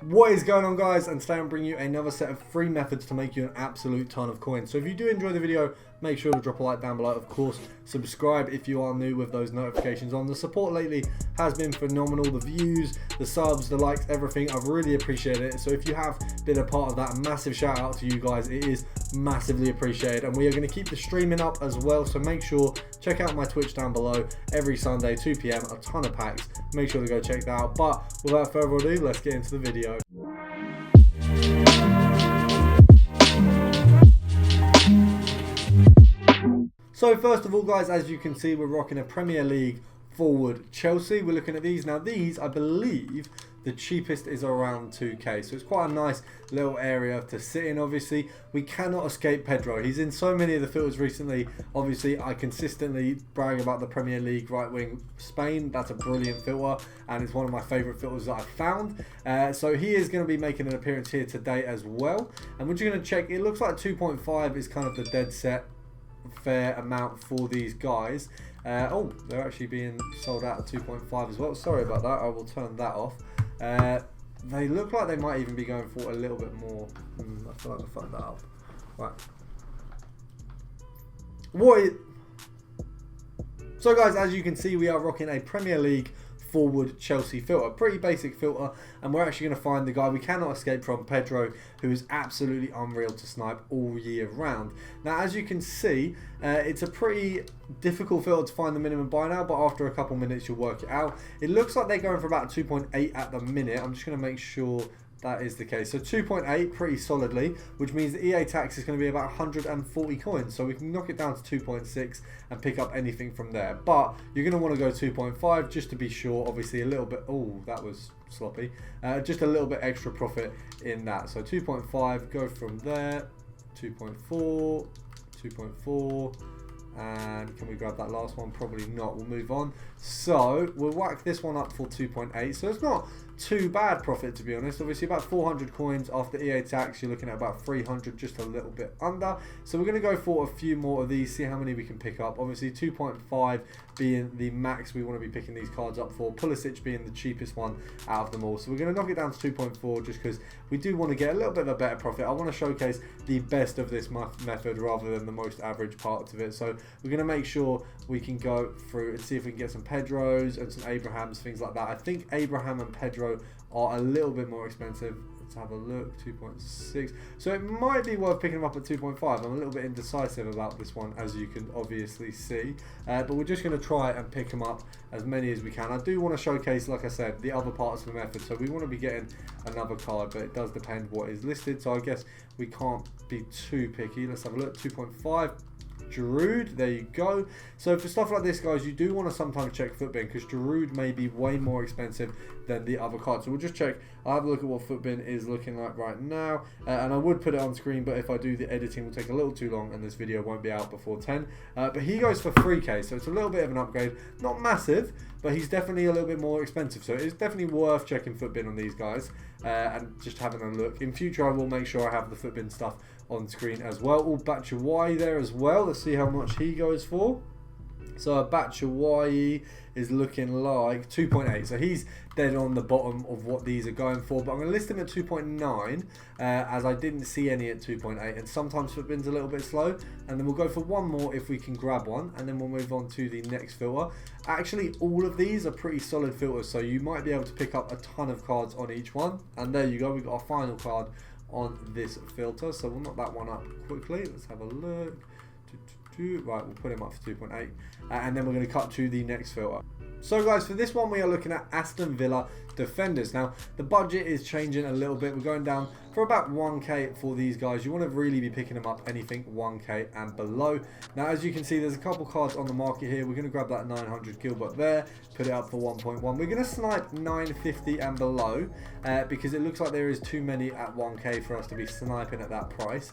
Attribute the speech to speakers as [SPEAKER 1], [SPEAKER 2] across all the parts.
[SPEAKER 1] What is going on, guys? And today I'm bringing you another set of free methods to make you an absolute ton of coins. So if you do enjoy the video, make sure to drop a like down below. Of course, subscribe if you are new with those notifications on. The support lately has been phenomenal. The views, the subs, the likes, everything. I've really appreciated it. So if you have been a part of that, a massive shout out to you guys. It is massively appreciated. And we are going to keep the streaming up as well. So make sure, check out my Twitch down below every Sunday, 2 PM, a ton of packs. Make sure to go check that out. But without further ado, let's get into the video. So first of all, guys, as you can see, we're rocking a Premier League forward Chelsea. We're looking at these. Now these, I believe, the cheapest is around 2K. So it's quite a nice little area to sit in, obviously. We cannot escape Pedro. He's in so many of the filters recently. Obviously, I consistently brag about the Premier League right wing Spain. That's a brilliant filter, and it's one of my favourite filters that I've found. So he is going to be making an appearance here today as well. And we're just going to check. It looks like 2.5 is kind of the dead set fair amount for these guys. Oh, they're actually being sold out at 2.5 as well. Sorry about that. I will turn that off. They look like they might even be going for a little bit more. I feel like I fucked that up. Right. So guys, as you can see, we are rocking a Premier League forward Chelsea filter. Pretty basic filter, and we're actually going to find the guy we cannot escape from, Pedro, who is absolutely unreal to snipe all year round. Now, as you can see, it's a pretty difficult filter to find the minimum buy now, but after a couple minutes you'll work it out. It looks like they're going for about 2.8 at the minute. I'm just going to make sure that is the case. So 2.8 pretty solidly, which means the EA tax is going to be about 140 coins. So we can knock it down to 2.6 and pick up anything from there. But you're going to want to go 2.5 just to be sure. Obviously a little bit, oh, that was sloppy. Just a little bit extra profit in that. So 2.5, go from there. 2.4, 2.4. And can we grab that last one? Probably not. We'll move on. So we'll whack this one up for 2.8. So it's not too bad profit, to be honest. Obviously about 400 coins after EA tax. You're looking at about 300, just a little bit under. So we're going to go for a few more of these, see how many we can pick up. Obviously 2.5 being the max we want to be picking these cards up for. Pulisic being the cheapest one out of them all. So we're going to knock it down to 2.4 just because we do want to get a little bit of a better profit. I want to showcase the best of this method rather than the most average parts of it. So we're going to make sure we can go through and see if we can get some Pedros and some Abrahams, things like that. I think Abraham and Pedro are a little bit more expensive. Let's have a look. 2.6. So it might be worth picking them up at 2.5. I'm a little bit indecisive about this one, as you can obviously see. But we're just going to try and pick them up as many as we can. I do want to showcase, like I said, the other parts of the method. So we want to be getting another card, but it does depend what is listed. So I guess we can't be too picky. Let's have a look. 2.5. Giroud, there you go. So for stuff like this, guys, you do want to sometimes check Footbin because Giroud may be way more expensive than the other cards. So we'll just check. I'll have a look at what Footbin is looking like right now, and I would put it on screen, but if I do, the editing will take a little too long and this video won't be out before 10. But he goes for 3K, so it's a little bit of an upgrade. Not massive, but he's definitely a little bit more expensive. So it's definitely worth checking Footbin on these guys and just having a look. In future, I will make sure I have the Footbin stuff on screen as well. All Batshuayi there as well. Let's see how much he goes for. So Batshuayi is looking like 2.8. So he's dead on the bottom of what these are going for. But I'm going to list him at 2.9 as I didn't see any at 2.8. And sometimes Footbin's a little bit slow. And then we'll go for one more if we can grab one. And then we'll move on to the next filter. Actually, all of these are pretty solid filters. So you might be able to pick up a ton of cards on each one. And there you go. We've got our final card on this filter, so we'll knock that one up quickly. Let's have a look. Right, we'll put him up for 2.8, and then we're going to cut to the next filter. So guys, for this one we are looking at Aston Villa defenders. Now the budget is changing a little bit. We're going down for about 1K for these guys. You want to really be picking them up anything 1K and below. Now as you can see, there's a couple cards on the market here. We're going to grab that 900 Gilbert there, put it up for 1.1. We're going to snipe 950 and below because it looks like there is too many at 1K for us to be sniping at that price.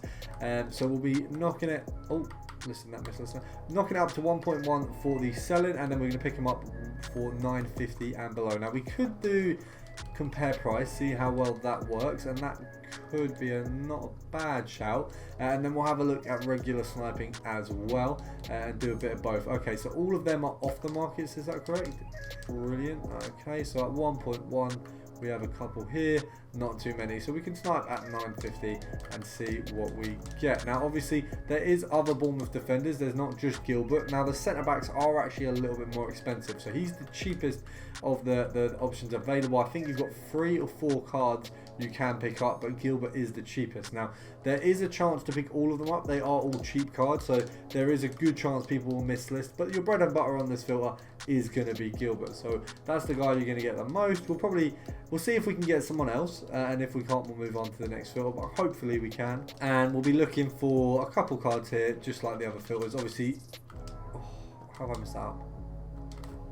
[SPEAKER 1] So we'll be knocking it. Oh, listen, that missed listen. Knocking it up to 1.1 for the selling, and then we're going to pick them up for 950 and below. Now we could do compare price, see how well that works, and that could be a not a bad shout. And then we'll have a look at regular sniping as well and do a bit of both. Okay, so all of them are off the markets, is that correct? Brilliant. Okay, so at 1.1 we have a couple here. not too many, so we can snipe at 950 and see what we get. Now obviously there is other Bournemouth defenders, there's not just Gilbert. Now the centre backs are actually a little bit more expensive, so he's the cheapest of the options available. I think you've got 3 or 4 cards you can pick up, but Gilbert is the cheapest. Now there is a chance to pick all of them up, they are all cheap cards, so there is a good chance people will miss list, but your bread and butter on this filter is going to be Gilbert, so that's the guy you're going to get the most. We'll see if we can get someone else, and if we can't, we'll move on to the next filter, but hopefully we can. And we'll be looking for a couple cards here, just like the other filters. Obviously, how have I missed out?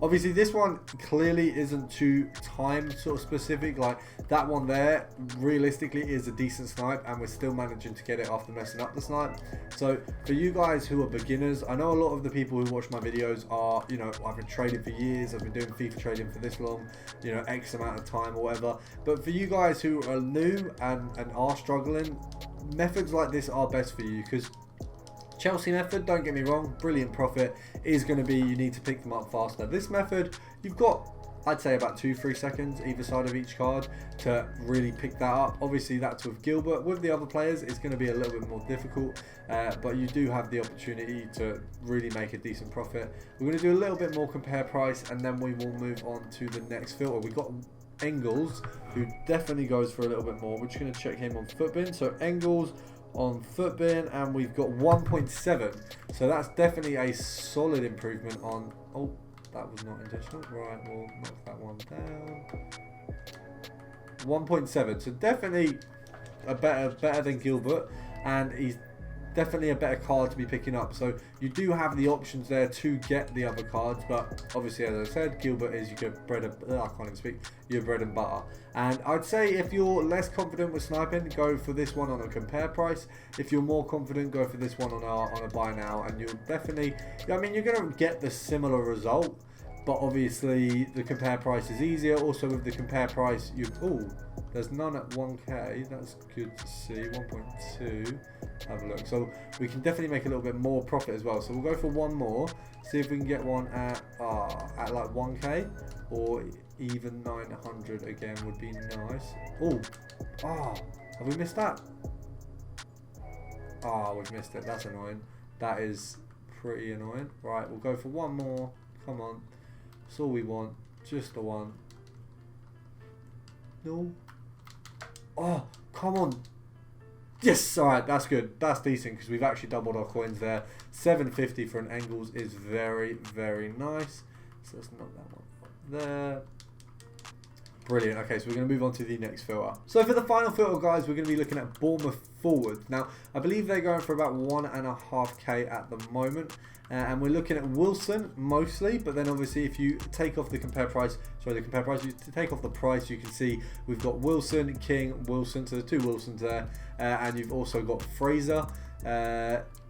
[SPEAKER 1] Obviously this one clearly isn't too time sort of specific, like that one there realistically is a decent snipe, and we're still managing to get it after messing up the snipe. So for you guys who are beginners, I know a lot of the people who watch my videos are, you know, I've been trading for years, I've been doing FIFA trading for this long, you know, X amount of time or whatever, but for you guys who are new and are struggling, methods like this are best for you, because Chelsea method, don't get me wrong, brilliant profit, is going to be you need to pick them up faster. This method, you've got, I'd say, about 2-3 seconds either side of each card to really pick that up. Obviously that's with Gilbert. With the other players it's going to be a little bit more difficult, but you do have the opportunity to really make a decent profit. We're going to do a little bit more compare price, and then we will move on to the next filter. We've got Engels, who definitely goes for a little bit more. We're just going to check him on Footbin. So Engels on Footbin, and we've got 1.7, so that's definitely a solid improvement on, oh, that was not intentional, right, we'll knock that one down. 1.7, so definitely a better than Gilbert, and he's definitely a better card to be picking up. So you do have the options there to get the other cards, but obviously, as I said, Gilbert is your bread and I can't even speak, your bread and butter. And I'd say if you're less confident with sniping, go for this one on a compare price. If you're more confident, go for this one on a buy now, and you'll definitely, I mean, you're going to get the similar result, but obviously the compare price is easier. Also with the compare price, there's none at 1k, that's good to see. 1.2, have a look, so we can definitely make a little bit more profit as well. So we'll go for one more, see if we can get one at like 1k, or even 900 again would be nice. Have we missed that? We've missed it, that's annoying. That is pretty annoying. Right, we'll go for one more, come on, that's all we want, just the one. No. Oh, come on. Yes, alright, that's good. That's decent, because we've actually doubled our coins there. 750 for an Engels is very, very nice. So let's knock that one up there. Brilliant. Okay, so we're going to move on to the next filter. So for the final filter, guys, we're going to be looking at Bulmer Forward. Now, I believe they're going for about 1.5k at the moment. And we're looking at Wilson mostly, but then obviously if you take off the compare price, you take off the price, you can see we've got Wilson, King, Wilson, so there's 2 Wilsons there, and you've also got Fraser.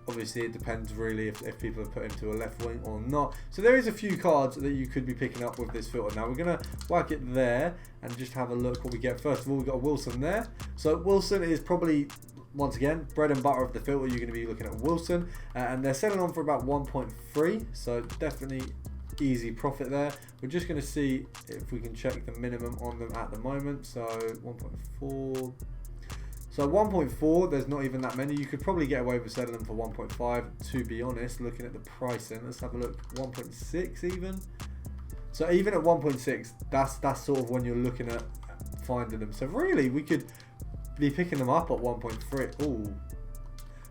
[SPEAKER 1] Obviously it depends really if people have put him to a left wing or not. So there is a few cards that you could be picking up with this filter. Now we're going to whack it there and just have a look what we get. First of all, we've got a Wilson there. So Wilson is probably, once again, bread and butter of the filter. You're going to be looking at Wilson, and they're selling on for about 1.3, so definitely easy profit there. We're just going to see if we can check the minimum on them at the moment. So 1.4. So 1.4, there's not even that many. You could probably get away with selling them for 1.5, to be honest, looking at the pricing. Let's have a look. 1.6 even. So even at 1.6, that's sort of when you're looking at finding them. So really, we could be picking them up at 1.3. Ooh.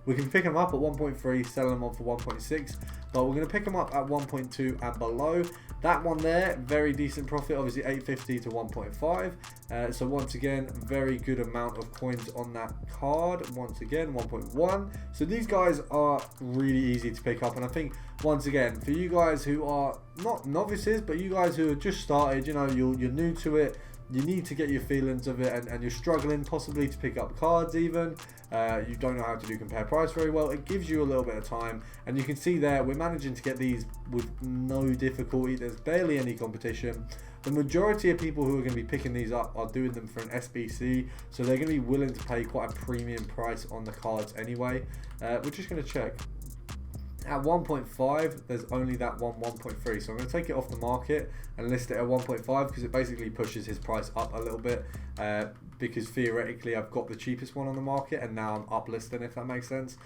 [SPEAKER 1] We can pick them up at 1.3, sell them on for 1.6, but we're going to pick them up at 1.2 and below. That one there, very decent profit, obviously 850 to 1.5. So once again, very good amount of coins on that card. Once again, 1.1. So these guys are really easy to pick up, and I think once again, for you guys who are not novices, but you guys who have just started, you know, you're new to it, you need to get your feelings of it, and you're struggling possibly to pick up cards even. You don't know how to do compare price very well. It gives you a little bit of time, and you can see there we're managing to get these with no difficulty. There's barely any competition. The majority of people who are going to be picking these up are doing them for an SBC, so they're going to be willing to pay quite a premium price on the cards anyway. We're just going to check At 1.5, there's only that 1.3, so I'm going to take it off the market and list it at 1.5 because it basically pushes his price up a little bit, because theoretically I've got the cheapest one on the market and now I'm uplisting, if that makes sense.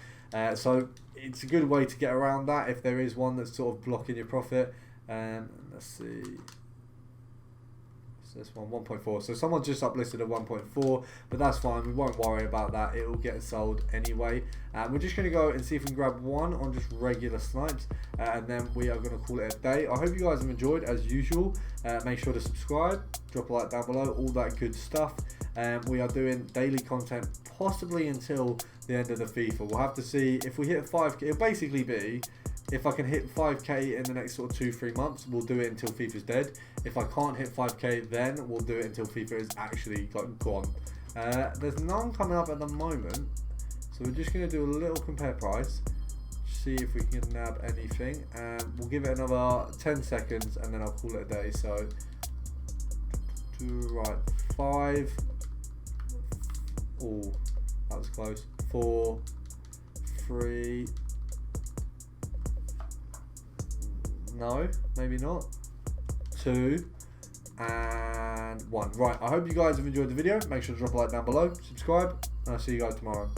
[SPEAKER 1] So it's a good way to get around that if there is one that's sort of blocking your profit. Let's see. This one 1.4, so someone just uplisted at 1.4, but that's fine, we won't worry about that, it will get sold anyway. We're just going to go and see if we can grab one on just regular snipes, and then we are going to call it a day. I hope you guys have enjoyed as usual. Make sure to subscribe, drop a like down below, all that good stuff. We are doing daily content possibly until the end of the FIFA. We'll have to see if we hit 5k. It'll basically be, if I can hit 5k in the next sort of 2-3 months, we'll do it until FIFA's dead. If I can't hit 5k, then we'll do it until FIFA is actually gone. There's none coming up at the moment, so we're just going to do a little compare price, see if we can nab anything, and we'll give it another 10 seconds and then I'll call it a day. So, right, 5, oh, that was close, 4, 3, no, maybe not, 2 and 1. Right, I hope you guys have enjoyed the video. Make sure to drop a like down below, subscribe, and I'll see you guys tomorrow.